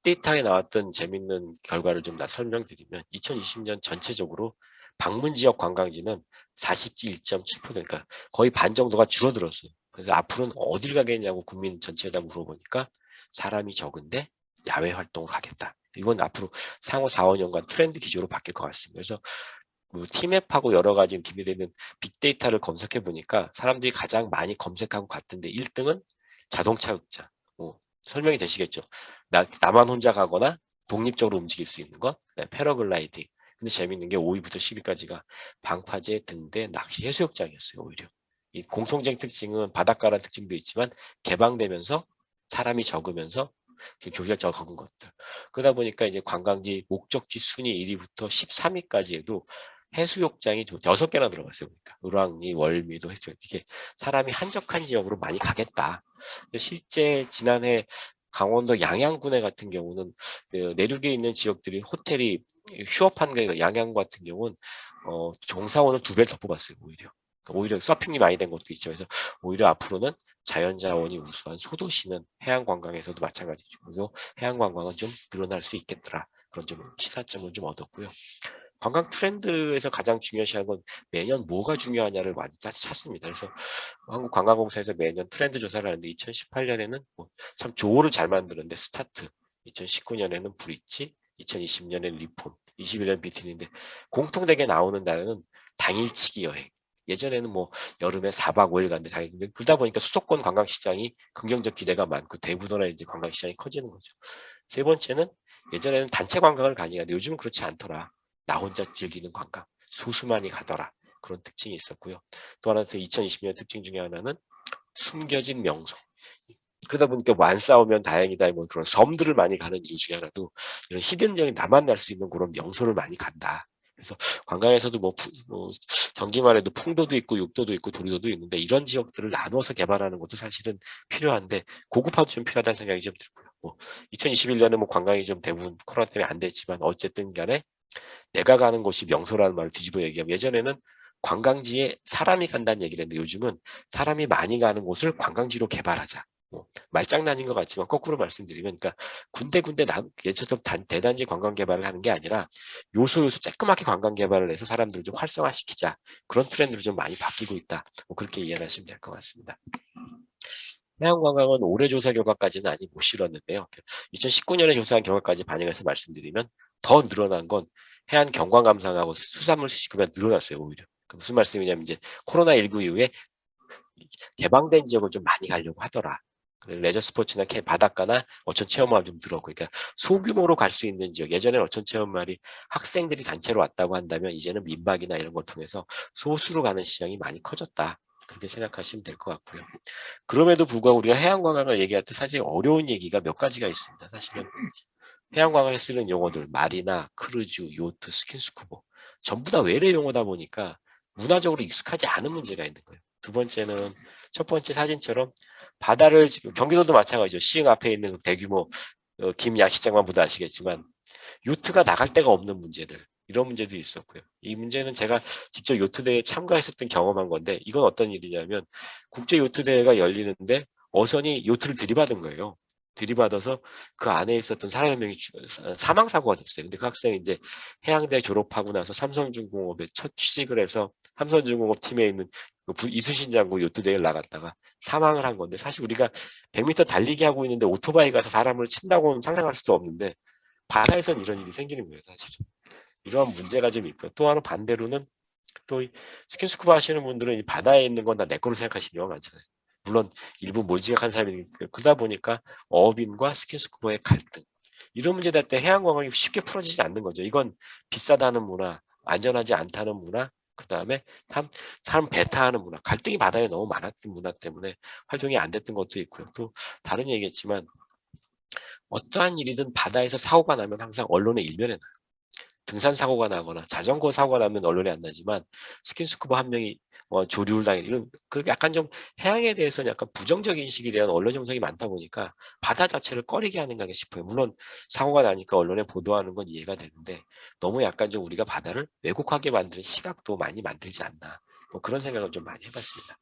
빅데이터에 나왔던 재밌는 결과를 좀 설명드리면 2020년 전체적으로 방문 지역 관광지는 41.7%, 그러니까 거의 반 정도가 줄어들었어요. 그래서 앞으로는 어딜 가겠냐고 국민 전체에다 물어보니까 사람이 적은데 야외 활동을 가겠다. 이건 앞으로 향후 4, 5년간 트렌드 기조로 바뀔 것 같습니다. 그래서 뭐 티맵하고 여러 가지 기미되는 빅데이터를 검색해 보니까 사람들이 가장 많이 검색하고 갔던데 1등은 자동차 극장. 설명이 되시겠죠? 나만 혼자 가거나 독립적으로 움직일 수 있는 것, 패러글라이딩. 근데 재밌는 게 5위부터 10위까지가 방파제, 등대, 낚시, 해수욕장이었어요. 오히려. 이 공통적 특징은 바닷가라는 특징도 있지만 개방되면서 사람이 적으면서 교류가 적은 것들. 그러다 보니까 이제 관광지 목적지 순위 1위부터 13위까지 해도 해수욕장이 6개나 들어갔어요. 그러니까 을왕리, 월미도 해수욕. 이게 사람이 한적한 지역으로 많이 가겠다. 실제 지난해 강원도 양양군에 같은 경우는 그 내륙에 있는 지역들이 호텔이 휴업한 게 양양 같은 경우는 종사원을 2배를 더 뽑았어요. 오히려 서핑이 많이 된 것도 있죠. 그래서 오히려 앞으로는 자연자원이 우수한 소도시는 해양관광에서도 마찬가지죠. 그리고 해양관광은 좀 늘어날 수 있겠더라. 그런 좀 시사점을 좀 얻었고요. 관광 트렌드에서 가장 중요시한 건 매년 뭐가 중요하냐를 많이 찾습니다. 그래서 한국관광공사에서 매년 트렌드 조사를 하는데 2018년에는 참 조어를 잘 만드는데 스타트, 2019년에는 브릿지, 2020년에는 리폼, 21년 비트인데 공통되게 나오는 날은 당일치기 여행. 예전에는 뭐 여름에 4박 5일 갔는데 당일 그러다 보니까 수도권 관광시장이 긍정적 기대가 많고 대부도나 이제 관광시장이 커지는 거죠. 세 번째는 예전에는 단체 관광을 많이 가는데 요즘은 그렇지 않더라. 나 혼자 즐기는 관광, 소수만이 가더라. 그런 특징이 있었고요. 또 하나 2020년 특징 중에 하나는 숨겨진 명소. 그러다 보니까 뭐 안 싸우면 다행이다 뭐 그런 섬들을 많이 가는 이유 중에 하나도 이런 히든적인 나만 날 수 있는 그런 명소를 많이 간다. 그래서 관광에서도 뭐 경기만 해도 풍도도 있고 육도도 있고 도리도도 있는데 이런 지역들을 나눠서 개발하는 것도 사실은 필요한데 고급화도 좀 필요하다는 생각이 좀 들고요. 뭐 2021년에 뭐 관광이 좀 대부분 코로나 때문에 안 됐지만 어쨌든 간에 내가 가는 곳이 명소라는 말을 뒤집어 얘기하면 예전에는 관광지에 사람이 간다는 얘기를 했는데 요즘은 사람이 많이 가는 곳을 관광지로 개발하자. 말장난인 것 같지만 거꾸로 말씀드리면 그러니까 군데군데 예처럼 대단지 관광 개발을 하는 게 아니라 요소 쬐끄맣게 관광 개발을 해서 사람들을 좀 활성화시키자. 그런 트렌드로 좀 많이 바뀌고 있다. 그렇게 이해하시면 될 것 같습니다. 해양관광은 올해 조사 결과까지는 아직 못 실었는데요. 2019년에 조사한 결과까지 반영해서 말씀드리면 더 늘어난 건 해안 경관 감상하고 수산물 수집구가 늘어났어요. 오히려. 무슨 말씀이냐면 이제 코로나19 이후에 개방된 지역을 좀 많이 가려고 하더라. 레저 스포츠나 바닷가나 어촌 체험마을 좀 늘었고, 그러니까 소규모로 갈 수 있는 지역. 예전에는 어촌 체험마을이 학생들이 단체로 왔다고 한다면 이제는 민박이나 이런 걸 통해서 소수로 가는 시장이 많이 커졌다. 그렇게 생각하시면 될 것 같고요. 그럼에도 불구하고 우리가 해양관광을 얘기할 때 사실 어려운 얘기가 몇 가지가 있습니다. 사실은 해양관광에 쓰는 용어들, 마리나, 크루즈, 요트, 스킨스쿠버 전부 다 외래 용어다 보니까 문화적으로 익숙하지 않은 문제가 있는 거예요. 두 번째는 첫 번째 사진처럼 바다를 지금 경기도도 마찬가지죠. 시흥 앞에 있는 대규모 김 야시장만 보다 아시겠지만 요트가 나갈 데가 없는 문제들 이런 문제도 있었고요. 이 문제는 제가 직접 요트 대회에 참가했었던 경험한 건데 이건 어떤 일이냐면 국제 요트 대회가 열리는데 어선이 요트를 들이받은 거예요. 들이받아서 그 안에 있었던 사람 한 명이 사망 사고가 됐어요. 근데 그 학생이 이제 해양대 졸업하고 나서 삼성중공업에 첫 취직을 해서 삼성중공업 팀에 있는 그 이수신 장고 요트 대회를 나갔다가 사망을 한 건데 사실 우리가 100m 달리기 하고 있는데 오토바이 가서 사람을 친다고는 상상할 수도 없는데 바다에선 이런 일이 생기는 거예요, 사실은. 이러한 문제가 좀 있고요. 또 하나 반대로는 또 스킨스쿠버 하시는 분들은 이 바다에 있는 건 다 내 거로 생각하시는 경우가 많잖아요. 물론 일부 몰지각한 사람이 그러다 보니까 어업인과 스킨스쿠버의 갈등. 이런 문제 될 때 해양관광이 쉽게 풀어지지 않는 거죠. 이건 비싸다는 문화, 안전하지 않다는 문화, 그 다음에 사람 배 타는 문화, 갈등이 바다에 너무 많았던 문화 때문에 활동이 안 됐던 것도 있고요. 또 다른 얘기겠지만 어떠한 일이든 바다에서 사고가 나면 항상 언론의 일면에 나요. 등산 사고가 나거나 자전거 사고가 나면 언론에 안 나지만 스킨스쿠버 한 명이 조류를 당해 이런 그 약간 좀 해양에 대해서는 약간 부정적인 인식에 대한 언론 형성이 많다 보니까 바다 자체를 꺼리게 하는가 싶어요. 물론 사고가 나니까 언론에 보도하는 건 이해가 되는데 너무 약간 좀 우리가 바다를 왜곡하게 만드는 시각도 많이 만들지 않나 뭐 그런 생각을 좀 많이 해봤습니다.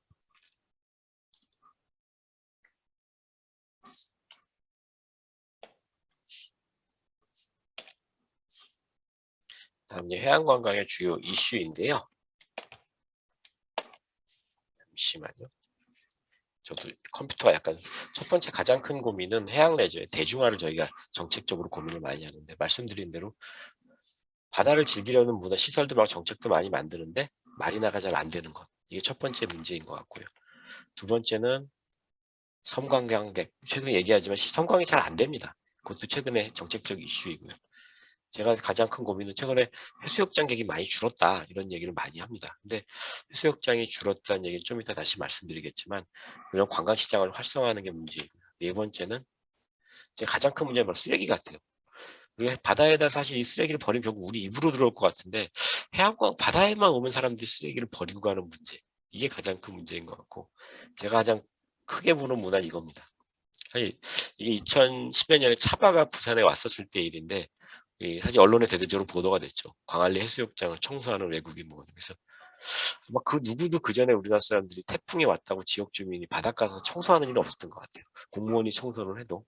다음 이제 해양관광의 주요 이슈인데요. 잠시만요. 저도 컴퓨터가 약간 첫 번째 가장 큰 고민은 해양 레저의 대중화를 저희가 정책적으로 고민을 많이 하는데 말씀드린 대로 바다를 즐기려는 문화 시설도 막 정책도 많이 만드는데 마리나가 잘 안 되는 것. 이게 첫 번째 문제인 것 같고요. 두 번째는 섬관광객. 최근에 얘기하지만 섬광이 잘 안 됩니다. 그것도 최근에 정책적 이슈이고요. 제가 가장 큰 고민은 최근에 해수욕장객이 많이 줄었다 이런 얘기를 많이 합니다. 근데 해수욕장이 줄었다는 얘기는 좀 이따 다시 말씀드리겠지만 이런 관광시장을 활성화하는 게 문제이고요. 네 번째는 제 가장 큰 문제는 바로 쓰레기 같아요. 우리 바다에다 사실 이 쓰레기를 버리면 결국 우리 입으로 들어올 것 같은데 해안광 바다에만 오면 사람들이 쓰레기를 버리고 가는 문제. 이게 가장 큰 문제인 것 같고 제가 가장 크게 보는 문화는 이겁니다. 사실 이게 2010여 년에 차바가 부산에 왔었을 때 일인데 사실 언론에 대대적으로 보도가 됐죠. 광안리 해수욕장을 청소하는 외국인 모임. 그래서 아마 그 누구도 그 전에 우리나라 사람들이 태풍이 왔다고 지역 주민이 바닷가에서 청소하는 일은 없었던 것 같아요. 공무원이 청소를 해도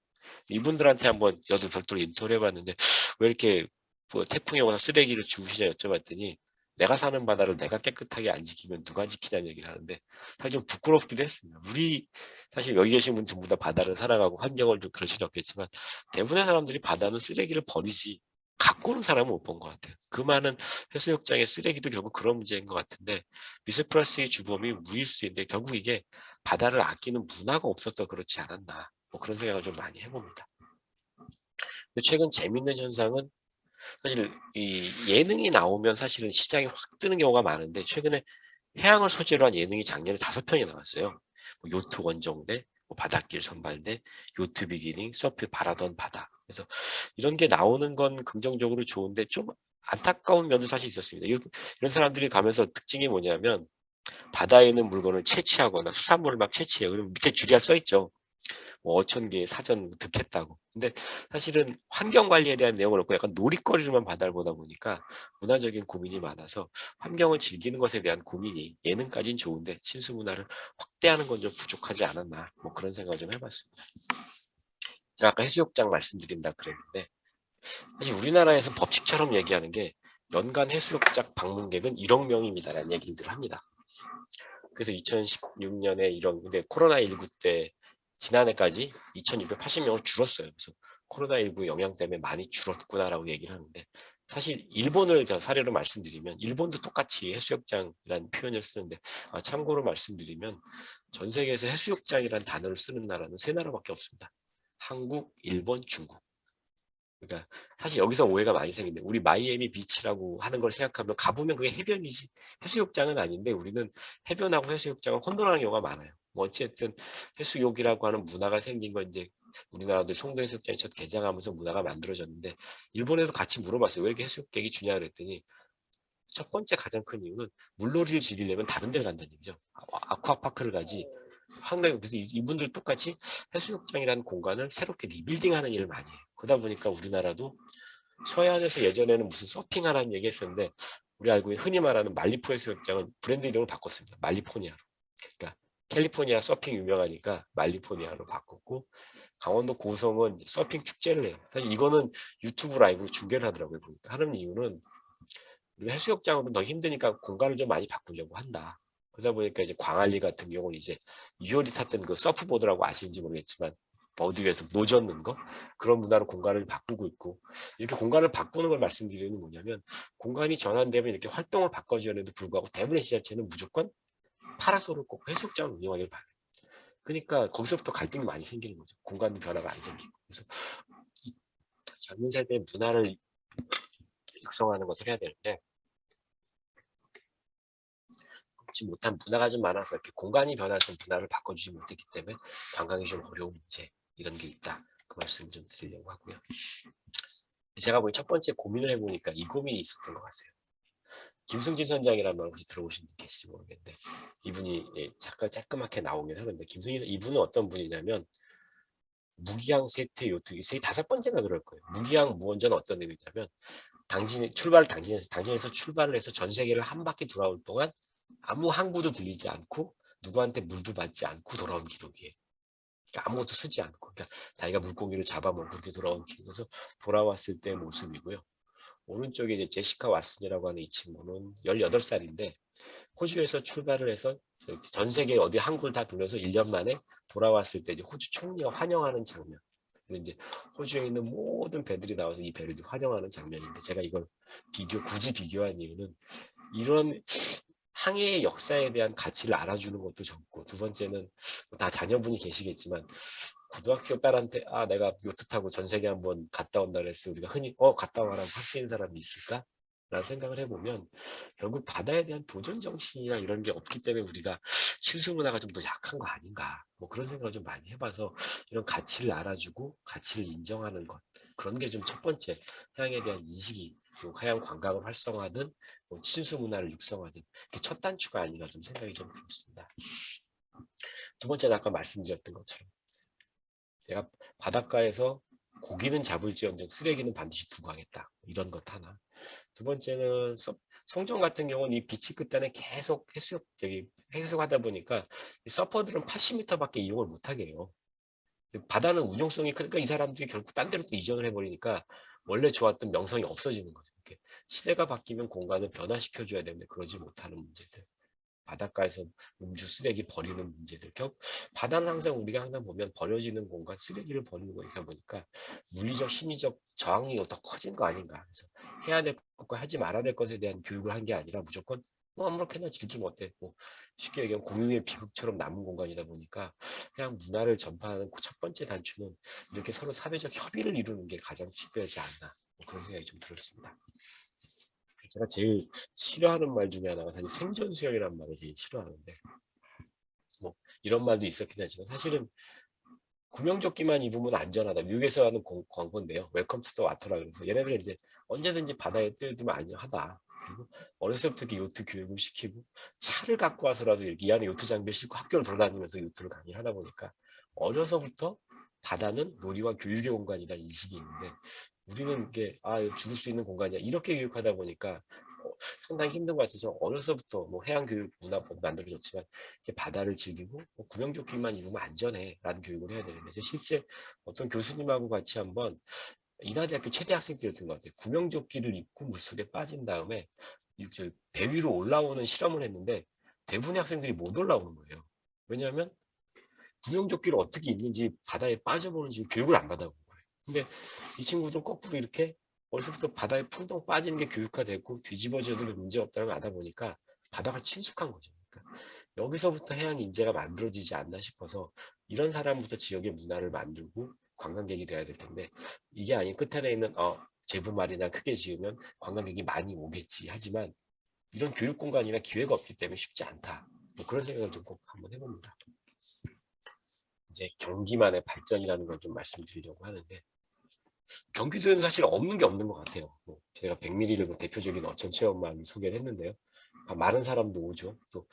이분들한테 한번 저도 별도로 인터뷰를 해봤는데 왜 이렇게 뭐 태풍이 오거나 쓰레기를 주우시냐 여쭤봤더니 내가 사는 바다를 내가 깨끗하게 안 지키면 누가 지키냐는 얘기를 하는데 사실 좀 부끄럽기도 했습니다. 우리 사실 여기 계신 분 전부 다 바다를 살아가고 환경을 좀 그럴 수는 없겠지만 대부분의 사람들이 바다는 쓰레기를 버리지 갖고 오는 사람은 못 본 것 같아요. 그 많은 해수욕장의 쓰레기도 결국 그런 문제인 것 같은데 미세플라스틱의 주범이 무일수인데 결국 이게 바다를 아끼는 문화가 없어서 그렇지 않았나 뭐 그런 생각을 좀 많이 해봅니다. 근데 최근 재밌는 현상은 사실 이 예능이 나오면 사실은 시장이 확 뜨는 경우가 많은데 최근에 해양을 소재로 한 예능이 작년에 5편이 나왔어요. 뭐 요트 원정대, 뭐 바닷길 선발대, 요트 비기닝, 서프 바라던 바다. 그래서 이런 게 나오는 건 긍정적으로 좋은데 좀 안타까운 면도 사실 있었습니다. 이런 사람들이 가면서 특징이 뭐냐면 바다에 있는 물건을 채취하거나 수산물을 막 채취해요. 그럼 밑에 줄이야 써 있죠. 뭐 5,000개의 사전 득했다고. 근데 사실은 환경 관리에 대한 내용을 없고 약간 놀이거리로만 바다를 보다 보니까 문화적인 고민이 많아서 환경을 즐기는 것에 대한 고민이 예능까지는 좋은데 친수 문화를 확대하는 건 좀 부족하지 않았나 뭐 그런 생각을 좀 해봤습니다. 제가 아까 해수욕장 말씀드린다 그랬는데 사실 우리나라에서 법칙처럼 얘기하는 게 연간 해수욕장 방문객은 1억 명입니다라는 얘기를 합니다. 그래서 2016년에 이런 근데 코로나19 때 지난해까지 2,680명을 줄었어요. 그래서 코로나19 영향 때문에 많이 줄었구나라고 얘기를 하는데 사실 일본을 저 사례로 말씀드리면 일본도 똑같이 해수욕장이라는 표현을 쓰는데 참고로 말씀드리면 전 세계에서 해수욕장이라는 단어를 쓰는 나라는 3나라밖에 없습니다. 한국, 일본, 중국. 그러니까 사실 여기서 오해가 많이 생기는데 우리 마이애미 비치라고 하는 걸 생각하면 가보면 그게 해변이지 해수욕장은 아닌데 우리는 해변하고 해수욕장을 혼돈하는 경우가 많아요. 뭐 어쨌든 해수욕이라고 하는 문화가 생긴 건 이제 우리나라도 송도 해수욕장이 첫 개장하면서 문화가 만들어졌는데 일본에서 같이 물어봤어요. 왜 이렇게 해수욕객이 주냐 그랬더니 첫 번째 가장 큰 이유는 물놀이를 즐기려면 다른 데를 간다는 얘기죠. 아쿠아파크를 가지. 한국에 그래서 이분들 똑같이 해수욕장이라는 공간을 새롭게 리빌딩하는 일을 많이 해요. 그러다 보니까 우리나라도 서해안에서 예전에는 무슨 서핑하라는 얘기 했었는데 우리 알고 있는 흔히 말하는 말리포 해수욕장은 브랜드 이름을 바꿨습니다. 말리포니아로. 그러니까 캘리포니아 서핑 유명하니까 말리포니아로 바꿨고 강원도 고성은 서핑 축제를 해요. 사실 이거는 유튜브 라이브로 중계를 하더라고요. 보니까 하는 이유는 우리 해수욕장은 더 힘드니까 공간을 좀 많이 바꾸려고 한다. 그러다 보니까 이제 광안리 같은 경우는 이제 유열이 탔던 그 서프보드라고 아시는지 모르겠지만 어디 위에서 노젓는 거 그런 문화로 공간을 바꾸고 있고 이렇게 공간을 바꾸는 걸 말씀드리는 뭐냐면 공간이 전환되면 이렇게 활동을 바꿔주는데도 불구하고 대부분의 지자체는 무조건 파라솔을 꼭 해수욕장을 운영하기를 바래요. 그러니까 거기서부터 갈등이 많이 생기는 거죠. 공간 변화가 안 생기고. 그래서 이 젊은 세대의 문화를 육성하는 것을 해야 되는데 그렇지 못한 문화가 좀 많아서 이렇게 공간이 변해서 문화를 바꿔주지 못했기 때문에 관광이 좀 어려운 문제 이런 게 있다. 그 말씀 좀 드리려고 하고요. 제가 보기 첫 번째 고민을 해보니까 이 고민이 있었던 것 같아요. 김승진 선장이라는 말 혹시 들어보신 분 계실지 모르겠는데 이분이 잠깐 조그맣게 나오긴 하는데 김승진 이분은 어떤 분이냐면 무기항 세트 요트 세 5번째가 그럴 거예요. 무기항 무원전 어떤 의미냐면 당진에서 출발을 해서 전 세계를 한 바퀴 돌아올 동안 아무 항구도 들리지 않고 누구한테 물도 받지 않고 돌아온 기록이에요. 그러니까 아무것도 쓰지 않고 그러니까 자기가 물고기를 잡아먹고 그렇게 돌아온 기록에서 돌아왔을 때의 모습이고요. 오른쪽에 이제 제시카 왓슨이라고 하는 이 친구는 18살인데 호주에서 출발을 해서 전 세계 어디 항구를 다 돌려서 1년 만에 돌아왔을 때 이제 호주 총리가 환영하는 장면. 그리고 이제 호주에 있는 모든 배들이 나와서 이 배를 환영하는 장면인데 제가 이걸 굳이 비교한 이유는 이런 항해의 역사에 대한 가치를 알아주는 것도 좋고, 두 번째는 다 자녀분이 계시겠지만 고등학교 딸한테 내가 요트 타고 전 세계 한번 갔다 온다 그랬어 우리가 흔히 갔다 와라고 할 수 있는 사람이 있을까? 라는 생각을 해보면 결국 바다에 대한 도전 정신이나 이런 게 없기 때문에 우리가 실수 문화가 좀 더 약한 거 아닌가, 뭐 그런 생각을 좀 많이 해봐서 이런 가치를 알아주고 가치를 인정하는 것, 그런 게 좀 첫 번째 해양에 대한 인식이, 해양 관광을 활성화하든 친수 문화를 육성하든 첫 단추가 아닌가 좀 생각이 좀 들었습니다. 두 번째는 아까 말씀드렸던 것처럼 내가 바닷가에서 고기는 잡을지언정 쓰레기는 반드시 두고 가겠다, 이런 것 하나. 두 번째는 송정 같은 경우는 이 비치 끝단에 계속 해수하다 보니까 서퍼들은 80m밖에 이용을 못하게 해요. 바다는 운용성이 크니까 이 사람들이 결국 딴 데로 또 이전을 해버리니까 원래 좋았던 명성이 없어지는 거죠. 이렇게 시대가 바뀌면 공간을 변화시켜줘야 되는데 그러지 못하는 문제들. 바닷가에서 음주 쓰레기 버리는 문제들. 바다는 항상 우리가 항상 보면 버려지는 공간, 쓰레기를 버리는 거이다 보니까 물리적, 심리적 저항이 더 커진 거 아닌가. 그래서 해야 될 것과 하지 말아야 될 것에 대한 교육을 한 게 아니라 무조건 아무렇게나 즐기면 어때? 쉽게 얘기하면 공유의 비극처럼 남은 공간이다 보니까 그냥 문화를 전파하는 그 첫 번째 단추는 이렇게 서로 사회적 협의를 이루는 게 가장 중요하지 않나. 그런 생각이 좀 들었습니다. 제가 제일 싫어하는 말 중에 하나가 사실 생존수영이라는 말을 제일 싫어하는데, 이런 말도 있었긴 하지만 사실은 구명조끼만 입으면 안전하다. 미국에서 하는 광고인데요. 웰컴 투 더 와터라 그래서 얘네들은 이제 언제든지 바다에 뛰어들면 안전하다. 그리고 어렸을 때부터 이렇게 요트 교육을 시키고 차를 갖고 와서라도 이렇게 이 안에 요트 장비를 싣고 학교를 돌아다니면서 요트를 강의를 하다 보니까 어려서부터 바다는 놀이와 교육의 공간이라는 인식이 있는데, 우리는 이게 죽을 수 있는 공간이야 이렇게 교육하다 보니까 상당히 힘든 것 같아서 어려서부터 해양교육 문화법 만들어졌지만 바다를 즐기고 구명조끼만 입으면 안전해 라는 교육을 해야 되는데, 실제 어떤 교수님하고 같이 한번 인하대학교 최대 학생들이었던 것 같아요. 구명조끼를 입고 물속에 빠진 다음에 배 위로 올라오는 실험을 했는데 대부분의 학생들이 못 올라오는 거예요. 왜냐하면 구명조끼를 어떻게 입는지 바다에 빠져보는지 교육을 안 받아본 거예요. 근데 이 친구도 거꾸로 이렇게 어려서부터 바다에 풍덩 빠지는 게 교육화됐고 뒤집어져도 문제 없다는 걸 알다 보니까 바다가 친숙한 거죠. 그러니까 여기서부터 해양 인재가 만들어지지 않나 싶어서 이런 사람부터 지역의 문화를 만들고 관광객이 돼야 될 텐데, 이게 아닌 끝에 있는 제부 마리나 크게 지으면 관광객이 많이 오겠지 하지만 이런 교육 공간이나 기회가 없기 때문에 쉽지 않다. 그런 생각을 좀 꼭 한번 해봅니다. 이제 경기만의 발전이라는 걸 좀 말씀드리려고 하는데, 경기도에는 사실 없는 게 없는 것 같아요. 제가 100ml를 대표적인 어촌 체험만 소개를 했는데요. 많은 사람도 오죠. 또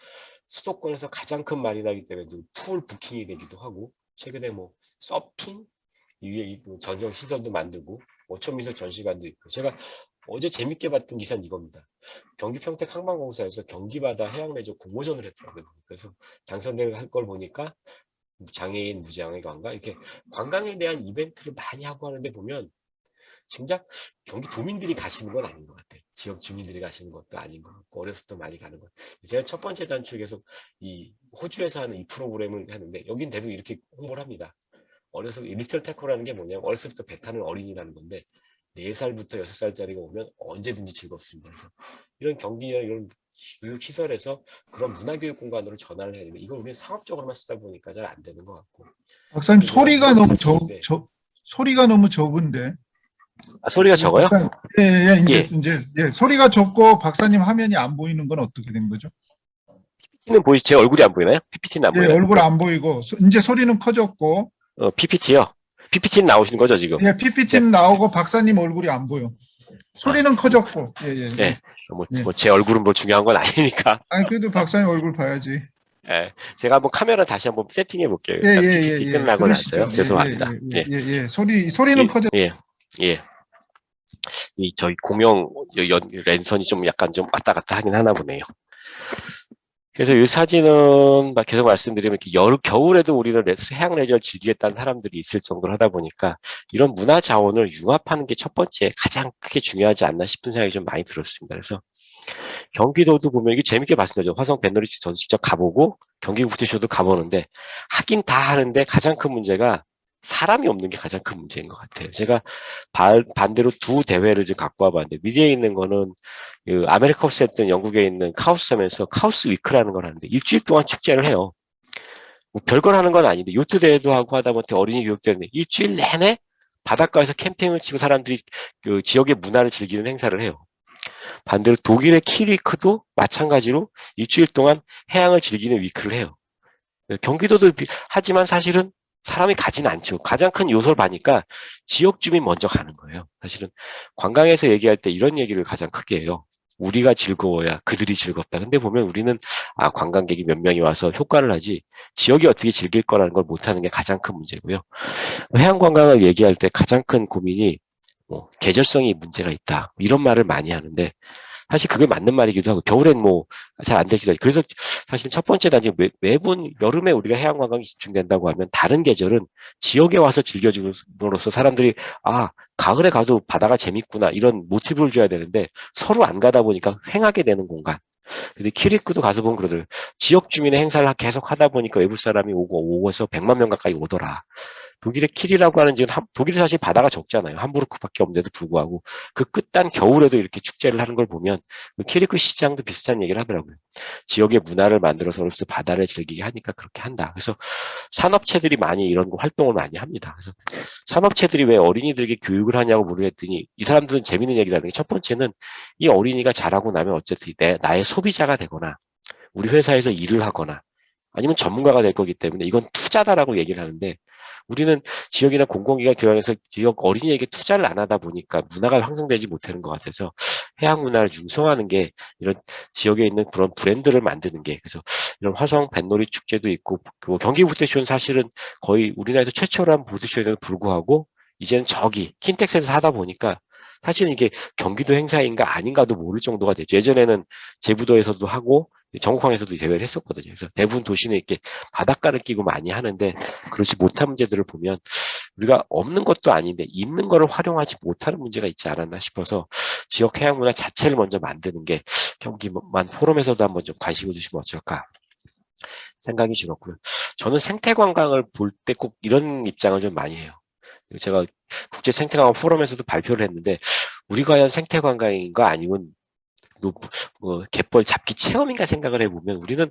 수도권에서 가장 큰 마리나이기 때문에 풀 부킹이 되기도 하고, 최근에 서핑 위에 전용 시설도 만들고 어촌미술 전시관도 있고, 제가 어제 재밌게 봤던 기사는 이겁니다. 경기 평택 항만공사에서 경기바다 해양레저 공모전을 했더라고요. 그래서 당선될 걸 보니까 장애인 무장애 관광 이렇게 관광에 대한 이벤트를 많이 하고 하는데 보면 정작 경기 도민들이 가시는 건 아닌 것 같아요. 지역 주민들이 가시는 것도 아닌 것 같고 어려서부터 많이 가는 것 같아요. 제가 첫 번째 단추에 계속 이 호주에서 하는 이 프로그램을 하는데 여긴 대도 이렇게 홍보를 합니다. 어려서 리틀 태코라는 게 뭐냐면 어렸을 때부터 배 타는 어린이라는 건데 4살부터 6살짜리가 오면 언제든지 즐겁습니다. 그래서 이런 경기나 이런 교육시설에서 그런 문화교육 공간으로 전환을 해야 되는데 이걸 우리는 상업적으로만 쓰다 보니까 잘 안 되는 것 같고. 박사님 소리가 너무 사실인데, 소리가 너무 적은데. 소리가 적어요? 박사님, 이제 소리가 적고 박사님 화면이 안 보이는 건 어떻게 된 거죠? PPT는 제 얼굴이 안 보이나요? PPT는 안 보이나요? 얼굴 안 보이고 이제 소리는 커졌고. PPT요? PPT는 나오시는 거죠 지금? PPT는 나오고 박사님 얼굴이 안 보여. 소리는 커졌고. 제 얼굴은 중요한 건 아니니까. 그래도 박사님 얼굴 봐야지. 제가 한번 카메라 다시 한번 세팅해 볼게요. 일단 PPT 끝나고 그러시죠. 나서요. 죄송합니다. 소리는 커졌. 저희 공영 랜선이 좀 약간 좀 왔다 갔다 하긴 하나 보네요. 그래서 이 사진은 막 계속 말씀드리면 이렇게 겨울에도 우리는 해양 레저를 즐기겠다는 사람들이 있을 정도로 하다 보니까 이런 문화 자원을 융합하는 게 첫 번째 가장 크게 중요하지 않나 싶은 생각이 좀 많이 들었습니다. 그래서 경기도도 보면 이게 재밌게 봤습니다. 화성 뱃놀이 저도 직접 가보고 경기국제쇼도 가보는데 하긴 다 하는데 가장 큰 문제가 사람이 없는 게 가장 큰 문제인 것 같아요. 제가 반대로 두 대회를 좀 갖고 와봤는데 미디어에 있는 거는 그 아메리카우스 했던 영국에 있는 카우스섬에서 카우스 위크라는 걸 하는데 일주일 동안 축제를 해요. 뭐 별걸 하는 건 아닌데 요트 대회도 하고 하다 못해 어린이 교육대회인데 일주일 내내 바닷가에서 캠핑을 치고 사람들이 그 지역의 문화를 즐기는 행사를 해요. 반대로 독일의 키리크도 마찬가지로 일주일 동안 해양을 즐기는 위크를 해요. 경기도도 하지만 사실은 사람이 가진 않죠. 가장 큰 요소를 봐니까 지역 주민 먼저 가는 거예요. 사실은 관광에서 얘기할 때 이런 얘기를 가장 크게 해요. 우리가 즐거워야 그들이 즐겁다. 근데 보면 우리는 관광객이 몇 명이 와서 효과를 하지 지역이 어떻게 즐길 거라는 걸 못하는 게 가장 큰 문제고요. 해양 관광을 얘기할 때 가장 큰 고민이 뭐 계절성이 문제가 있다. 이런 말을 많이 하는데 사실 그게 맞는 말이기도 하고 겨울엔 뭐 잘 안 되기도 하고 그래서 사실 첫 번째 단지 매번 여름에 우리가 해양 관광이 집중된다고 하면 다른 계절은 지역에 와서 즐겨줌으로써 사람들이 가을에 가도 바다가 재밌구나 이런 모티브를 줘야 되는데 서로 안 가다 보니까 횡하게 되는 공간. 근데 키리크도 가서 보면 그러더라고요. 지역 주민의 행사를 계속 하다 보니까 외부 사람이 오고서 100만 명 가까이 오더라. 독일의 킬이라고 하는 지금 독일이 사실 바다가 적잖아요. 함부르크밖에 없는데도 불구하고 그 끝단 겨울에도 이렇게 축제를 하는 걸 보면 그 키리크 시장도 비슷한 얘기를 하더라고요. 지역의 문화를 만들어서로서 바다를 즐기게 하니까 그렇게 한다. 그래서 산업체들이 많이 이런 거 활동을 많이 합니다. 그래서 산업체들이 왜 어린이들에게 교육을 하냐고 물어봤더니 이 사람들은 재밌는 얘기를 하는 게 첫 번째는 이 어린이가 자라고 나면 어쨌든 나의 소비자가 되거나 우리 회사에서 일을 하거나 아니면 전문가가 될 거기 때문에 이건 투자다라고 얘기를 하는데 우리는 지역이나 공공기관 기관에서 지역 어린이에게 투자를 안 하다 보니까 문화가 형성되지 못하는 것 같아서 해양 문화를 융성하는 게 이런 지역에 있는 그런 브랜드를 만드는 게 그래서 이런 화성 뱃놀이 축제도 있고 그 경기 보트쇼는 사실은 거의 우리나라에서 최초로 한 보트쇼에도 불구하고 이제는 저기 킨텍스에서 하다 보니까 사실은 이게 경기도 행사인가 아닌가도 모를 정도가 되죠. 예전에는 제부도에서도 하고 전국항에서도 대회를 했었거든요. 그래서 대부분 도시는 이렇게 바닷가를 끼고 많이 하는데 그렇지 못한 문제들을 보면 우리가 없는 것도 아닌데 있는 거를 활용하지 못하는 문제가 있지 않았나 싶어서 지역 해양 문화 자체를 먼저 만드는 게 경기만 포럼에서도 한번 좀 관심을 주시면 어쩔까 생각이 들었고요. 저는 생태 관광을 볼 때 꼭 이런 입장을 좀 많이 해요. 제가 국제 생태관광 포럼에서도 발표를 했는데 우리 과연 생태 관광인가 아니면 갯벌 잡기 체험인가 생각을 해보면 우리는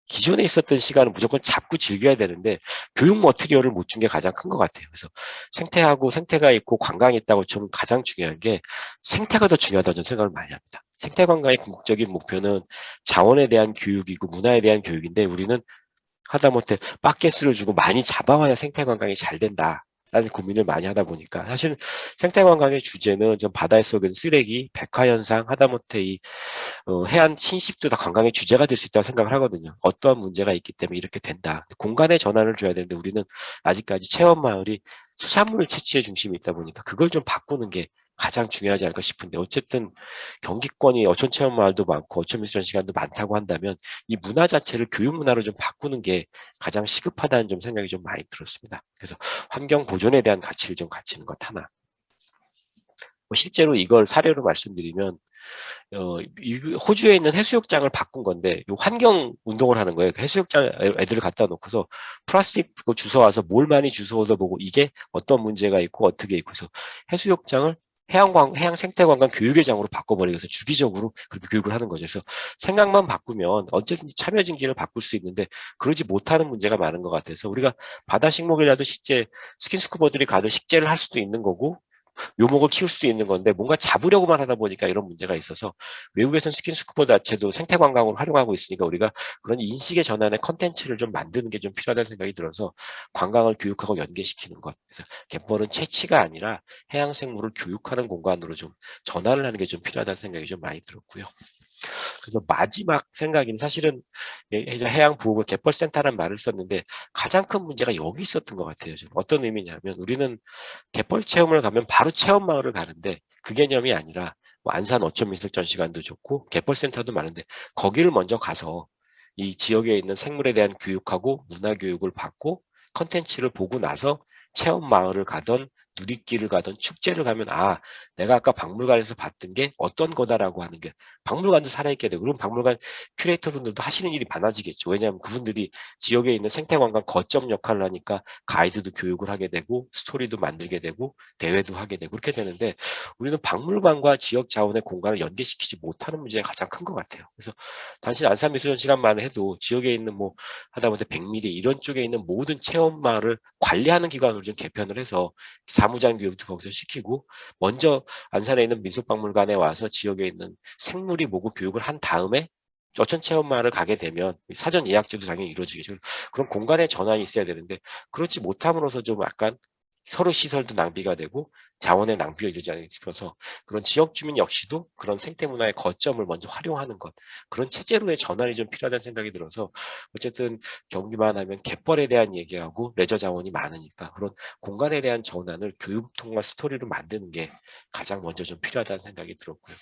기존에 있었던 시간은 무조건 잡고 즐겨야 되는데 교육 머티리얼을 못 준 게 가장 큰 것 같아요. 그래서 생태하고 생태가 있고 관광이 있다고 저는 가장 중요한 게 생태가 더 중요하다고 저는 생각을 많이 합니다. 생태 관광의 궁극적인 목표는 자원에 대한 교육이고 문화에 대한 교육인데 우리는 하다못해 바켓스를 주고 많이 잡아와야 생태 관광이 잘 된다. 라는 고민을 많이 하다 보니까 사실 생태 관광의 주제는 좀 바다 속은 쓰레기, 백화현상, 하다못해 해안 신식도 다 관광의 주제가 될 수 있다고 생각을 하거든요. 어떠한 문제가 있기 때문에 이렇게 된다. 공간의 전환을 줘야 되는데 우리는 아직까지 체험마을이 수산물 채취의 중심이 있다 보니까 그걸 좀 바꾸는 게 가장 중요하지 않을까 싶은데 어쨌든 경기권이 어촌체험마을도 많고 어촌미술 시간도 많다고 한다면 이 문화 자체를 교육 문화로 좀 바꾸는 게 가장 시급하다는 좀 생각이 좀 많이 들었습니다. 그래서 환경 보존에 대한 가치를 좀 갖추는 것 하나. 뭐 실제로 이걸 사례로 말씀드리면 호주에 있는 해수욕장을 바꾼 건데 환경 운동을 하는 거예요. 해수욕장 애들을 갖다 놓고서 플라스틱 그거 주워와서 뭘 많이 주워서 보고 이게 어떤 문제가 있고 어떻게 있고 해서 해수욕장을 해양 생태관광 교육회장으로 바꿔버리면서 주기적으로 그렇게 교육을 하는 거죠. 그래서 생각만 바꾸면 언제든지 참여 증진을 바꿀 수 있는데 그러지 못하는 문제가 많은 것 같아서 우리가 바다 식목이라도 실제 스킨스쿠버들이 가도 식재를 할 수도 있는 거고 묘목을 키울 수 있는 건데 뭔가 잡으려고만 하다 보니까 이런 문제가 있어서 외국에서는 스킨스쿠버 자체도 생태 관광으로 활용하고 있으니까 우리가 그런 인식의 전환의 컨텐츠를 좀 만드는 게 좀 필요하다는 생각이 들어서 관광을 교육하고 연계시키는 것. 그래서 갯벌은 채취가 아니라 해양 생물을 교육하는 공간으로 좀 전환을 하는 게 좀 필요하다는 생각이 좀 많이 들었고요. 그래서 마지막 생각인 사실은 해양보호구 갯벌센터라는 말을 썼는데 가장 큰 문제가 여기 있었던 것 같아요. 지금 어떤 의미냐면 우리는 갯벌 체험을 가면 바로 체험마을을 가는데 그 개념이 아니라 뭐 안산 어촌미술전시관도 좋고 갯벌센터도 많은데 거기를 먼저 가서 이 지역에 있는 생물에 대한 교육하고 문화 교육을 받고 컨텐츠를 보고 나서 체험 마을을 가던 누리길을 가던 축제를 가면 아 내가 아까 박물관에서 봤던 게 어떤 거다라고 하는 게 박물관도 살아있게 되고 그럼 박물관 큐레이터분들도 하시는 일이 많아지겠죠. 왜냐하면 그분들이 지역에 있는 생태관광 거점 역할을 하니까 가이드도 교육을 하게 되고 스토리도 만들게 되고 대회도 하게 되고 그렇게 되는데 우리는 박물관과 지역 자원의 공간을 연계시키지 못하는 문제가 가장 큰 것 같아요. 그래서 단순히 안산미술전시관만 해도 지역에 있는 뭐 하다못해 백미리 이런 쪽에 있는 모든 체험마을을 관리하는 기관으로 좀 개편을 해서 사무장 교육도 거기서 시키고 먼저 안산에 있는 미술박물관에 와서 지역에 있는 생물이 뭐고 교육을 한 다음에 어촌 체험마을을 가게 되면 사전 예약제도 당연히 이루어지겠죠. 그런 공간의 전환이 있어야 되는데 그렇지 못함으로써 좀 약간 서로 시설도 낭비가 되고 자원의 낭비가 이루어지지 않을까 싶어서 그런 지역 주민 역시도 그런 생태 문화의 거점을 먼저 활용하는 것 그런 체제로의 전환이 좀 필요하다는 생각이 들어서 어쨌든 경기만 하면 갯벌에 대한 얘기하고 레저 자원이 많으니까 그런 공간에 대한 전환을 교육통과 스토리로 만드는 게 가장 먼저 좀 필요하다는 생각이 들었고요.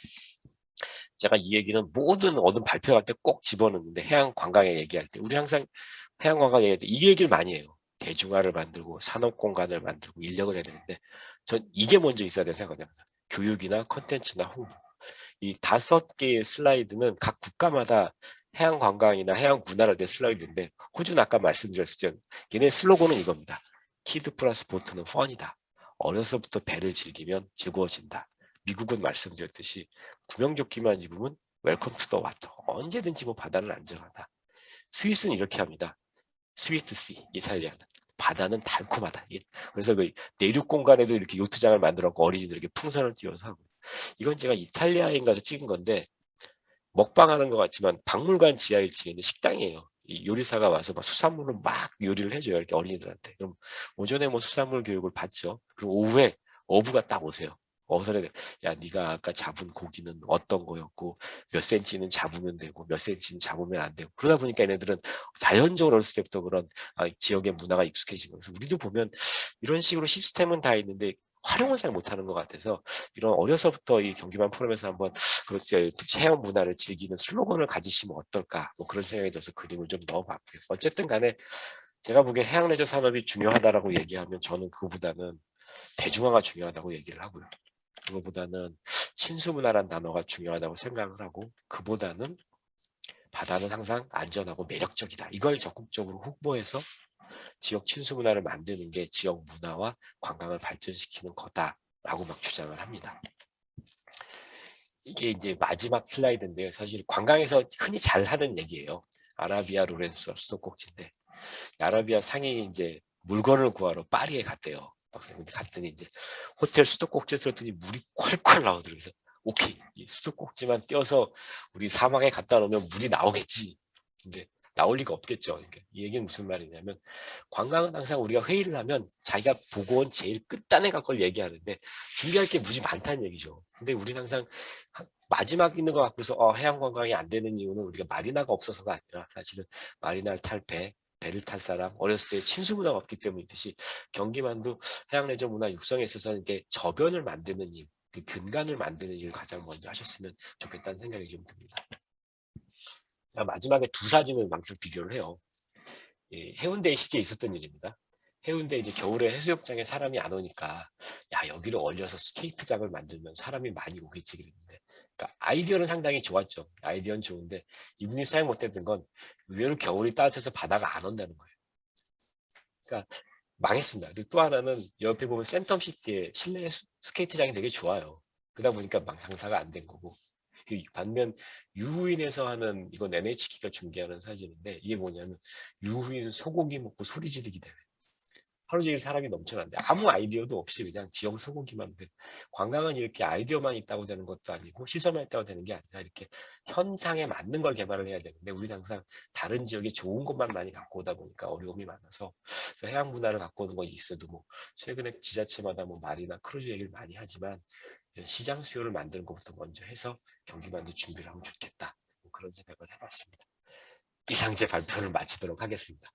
제가 이 얘기는 모든 어느 발표할 때 꼭 집어넣는데 해양 관광에 얘기할 때 우리 항상 해양 관광 얘기할 때 이 얘기를 많이 해요. 대중화를 만들고 산업 공간을 만들고 인력을 해야 되는데 전 이게 먼저 있어야 된다고 생각합니다. 교육이나 컨텐츠나 홍보. 이 5개의 슬라이드는 각 국가마다 해양 관광이나 해양 문화를 된 슬라이드인데 호주는 아까 말씀드렸죠. 얘네 슬로건은 이겁니다. 키드 플러스 보트는 펀이다. 어려서부터 배를 즐기면 즐거워진다. 미국은 말씀드렸듯이 구명조끼만 입으면 웰컴 투 더 와터. 언제든지 뭐 바다는 안전하다. 스위스는 이렇게 합니다. 스위트 씨, 이탈리아는. 바다는 달콤하다. 그래서 그 내륙 공간에도 이렇게 요트장을 만들었고 어린이들에게 풍선을 띄워서 하고. 이건 제가 이탈리아인가서 찍은 건데 먹방하는 것 같지만 박물관 지하 1층에 있는 식당이에요. 이 요리사가 와서 막 수산물을 막 요리를 해줘요. 이렇게 어린이들한테. 그럼 오전에 뭐 수산물 교육을 받죠. 그리고 오후에 어부가 딱 오세요. 어선에 야 네가 아까 잡은 고기는 어떤 거였고 몇 센치는 잡으면 되고 몇 센치는 잡으면 안 되고 그러다 보니까 얘네들은 자연적으로 어렸을 때부터 그런 지역의 문화가 익숙해진 거예요. 그래서 우리도 보면 이런 식으로 시스템은 다 있는데 활용을 잘 못하는 것 같아서 이런 어려서부터 이 경기만 포럼에서 한번 그렇죠. 체험 문화를 즐기는 슬로건을 가지시면 어떨까? 뭐 그런 생각이 들어서 그림을 좀 넣어봤고요. 어쨌든 간에 제가 보기에 해양 레저 산업이 중요하다라고 얘기하면 저는 그거보다는 대중화가 중요하다고 얘기를 하고요. 그거보다는 친수문화란 단어가 중요하다고 생각을 하고 그보다는 바다는 항상 안전하고 매력적이다. 이걸 적극적으로 홍보해서 지역 친수문화를 만드는 게 지역 문화와 관광을 발전시키는 거다라고 막 주장을 합니다. 이게 이제 마지막 슬라이드인데요. 사실 관광에서 흔히 잘 하는 얘기예요. 아라비아 로렌스와 수도꼭지인데 아라비아 상인이 이제 물건을 구하러 파리에 갔대요. 박사님 갔더니 이제 호텔 수도꼭지에 들었더니 물이 콸콸 나오더라고요. 그래서 오케이 이 수도꼭지만 떼어서 우리 사막에 갖다 놓으면 물이 나오겠지. 근데 나올 리가 없겠죠. 그러니까 이 얘기는 무슨 말이냐면 관광은 항상 우리가 회의를 하면 자기가 보고 온 제일 끝단에 갈 걸 얘기하는데 준비할 게 무지 많다는 얘기죠. 근데 우리는 항상 마지막 있는 거 갖고서 해양 관광이 안 되는 이유는 우리가 마리나가 없어서가 아니라 사실은 마리나를 탈 배를 탈 사람, 어렸을 때 친수 문화가 없기 때문이듯이 경기만도 해양 레저 문화 육성에 있어서는 이게 저변을 만드는 일, 그 근간을 만드는 일을 가장 먼저 하셨으면 좋겠다는 생각이 좀 듭니다. 자, 마지막에 두 사진을 항상 비교를 해요. 해운대에 실제 있었던 일입니다. 해운대 이제 겨울에 해수욕장에 사람이 안 오니까 야 여기를 얼려서 스케이트장을 만들면 사람이 많이 오겠지 그랬는데 그러니까 아이디어는 상당히 좋았죠. 아이디어는 좋은데 이분이 사용 못했던 건 의외로 겨울이 따뜻해서 바다가 안 온다는 거예요. 그러니까 망했습니다. 그리고 또 하나는 옆에 보면 센텀시티에 실내 스케이트장이 되게 좋아요. 그러다 보니까 장사가 안 된 거고 반면 유후인에서 하는 이건 NHK가 중계하는 사진인데 이게 뭐냐면 유후인 소고기 먹고 소리 지르기 대회. 하루 종일 사람이 넘쳐난데 아무 아이디어도 없이 그냥 지역 소고기만 관광은 이렇게 아이디어만 있다고 되는 것도 아니고 시설만 있다고 되는 게 아니라 이렇게 현상에 맞는 걸 개발을 해야 되는데 우리는 항상 다른 지역에 좋은 것만 많이 갖고 오다 보니까 어려움이 많아서 해양 문화를 갖고 오는 것이 있어도 뭐 최근에 지자체마다 뭐 말이나 크루즈 얘기를 많이 하지만 시장 수요를 만드는 것부터 먼저 해서 경기만도 준비를 하면 좋겠다 뭐 그런 생각을 해봤습니다. 이상 제 발표를 마치도록 하겠습니다.